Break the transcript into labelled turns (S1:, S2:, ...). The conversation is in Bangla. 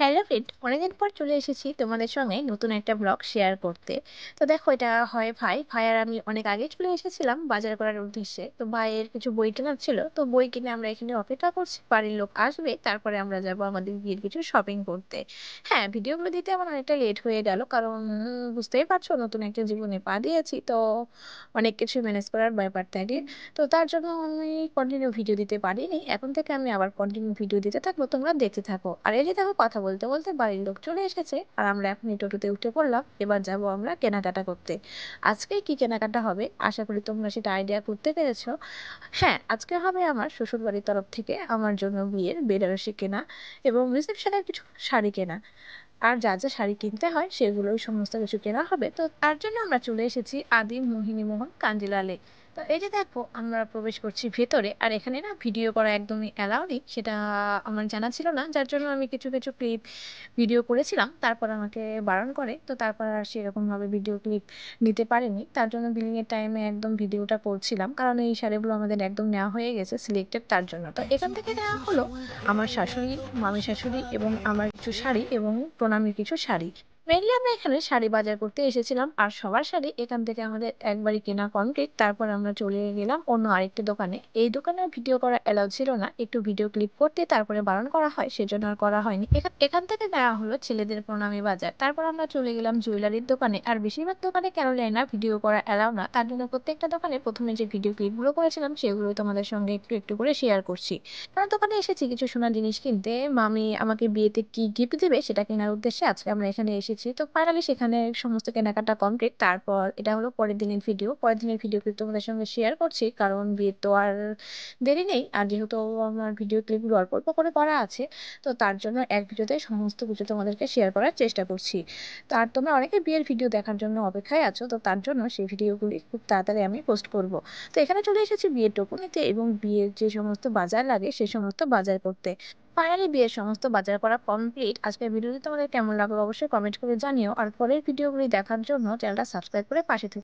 S1: হ্যালো ফ্রেন্ড, অনেকদিন পর চলে এসেছি তোমাদের সঙ্গে নতুন একটা ব্লগ শেয়ার করতে। তো দেখো, এটা হয় ভাই আর আমি অনেক আগে চলে এসেছিলাম বাজার করার উদ্দেশ্যে। তো ভাইয়ের কিছু বই কেনার ছিল, তো বই কিনে আমরা এখানে অপেক্ষা করছি বাড়ির লোক আসবে, তারপরে আমরা যাব আমাদের বিয়ের কিছু শপিং করতে। হ্যাঁ, ভিডিওগুলো দিতে আমার অনেকটা লেট হয়ে গেল, কারণ বুঝতেই পারছো নতুন একটা জীবনে পা দিয়েছি, তো অনেক কিছু ম্যানেজ করার ব্যাপার থাকে। তো তার জন্য আমি কন্টিনিউ ভিডিও দিতে পারিনি। এখন থেকে আমি আবার কন্টিনিউ ভিডিও দিতে থাকবো, তোমরা দেখতে থাকো। আর এই যে দেখো, কথা বলতে বলতে বাড়ির লোক চলে এসেছে আর আমরা এখন এই টোটোতে উঠে পড়লাম। এবার যাব আমরা কেনাকাটা করতে। আজকে কি কেনাকাটা হবে আশা করি তোমরা সেটা আইডিয়া করতে পেরেছো। হ্যাঁ, আজকে হবে আমার শ্বশুরবাড়ির তরফ থেকে আমার জন্য বিয়ের বেনারসি কেনা এবং রিসেপশনের কিছু শাড়ি কেনা। আর যা যা শাড়ি কিনতে হয় সেগুলোই সমস্ত কিছু কেনা হবে। তো তার জন্য আমরা চলে এসেছি আদি মোহিনীমোহন কাঞ্জিলালে। তো এই যে দেখো, আমরা প্রবেশ করছি ভেতরে। আর এখানে না ভিডিও করা একদমই অ্যালাউ নেই, সেটা আমার জানা ছিল না, যার জন্য আমি কিছু কিছু ক্লিপ ভিডিও করেছিলাম, তারপর আমাকে বারণ করে। তো তারপর আর সেরকমভাবে ভিডিও ক্লিপ নিতে পারিনি, তার জন্য বিলিংয়ের টাইমে একদম ভিডিওটা করছিলাম, কারণ এই শাড়িগুলো আমাদের একদম নেওয়া হয়ে গেছে সিলেক্টেড, তার জন্য। তো এখান থেকে নেওয়া হলো আমার শাশুড়ি, মামি শাশুড়ি এবং আমার কিছু শাড়ি এবং প্রণামীর কিছু শাড়ি। মেনলি আমরা এখানে শাড়ি বাজার করতে এসেছিলাম, আর সবার শাড়ি এখান থেকে আমাদের একবারই কেনা কমপ্লিট। তারপর আমরা চলে গেলাম অন্য আরেকটি দোকানে। এই দোকানে ভিডিও করা অ্যালাউ ছিল না, একটু ভিডিও ক্লিপ করতে তারপরে বারণ করা হয়, সেজন্য আর করা হয়নি। এখান থেকে নেওয়া হলো ছেলেদের প্রণামী বাজার। তারপর আমরা চলে গেলাম জুয়েলারির দোকানে। আর বেশিরভাগ দোকানে কেন জানি না ভিডিও করা অ্যালাউ না, তার জন্য প্রত্যেকটা দোকানে প্রথমে যে ভিডিও ক্লিপগুলো করেছিলাম সেগুলো তোমাদের সঙ্গে একটু একটু করে শেয়ার করছি। কারণ দোকানে এসেছি কিছু সোনার জিনিস কিনতে। মামি আমাকে বিয়েতে কি গিফট দিবে সেটা কেনার উদ্দেশ্যে আজকে আমরা এখানে এসেছি। তো ফাইনালি সেখানে সমস্ত কেনাকাটা কমপ্লিট। তারপর এটা হলো পরের দিনের ভিডিও। পরের দিনের ভিডিও ক্লিপ তোমাদের সঙ্গে শেয়ার করছি, কারণ বিয়ের তো আর দেরি নেই। আর যেহেতু আমার ভিডিও ক্লিপগুলো অল্প অল্প করে করা আছে, তো তার জন্য এক ভিডিওতে সমস্ত কিছু তোমাদেরকে শেয়ার করার চেষ্টা করছি। তো আর তোমরা অনেকে বিয়ের ভিডিও দেখার জন্য অপেক্ষায় আছো, তো তার জন্য সেই ভিডিওগুলি খুব তাড়াতাড়ি আমি পোস্ট করব। তো এখানে চলে এসেছি বিয়ের টোপো নিতে এবং বিয়ের যে সমস্ত বাজার লাগে সে সমস্ত বাজার করতে। ফাইনালি বিয়ের সমস্ত বাজার করা কমপ্লিট। আজকের ভিডিওটি তোমাদের কেমন লাগলো অবশ্যই কমেন্ট করে জানিও। আর পরের ভিডিওগুলি দেখার জন্য চ্যানেলটা সাবস্ক্রাইব করে পাশে থেকো।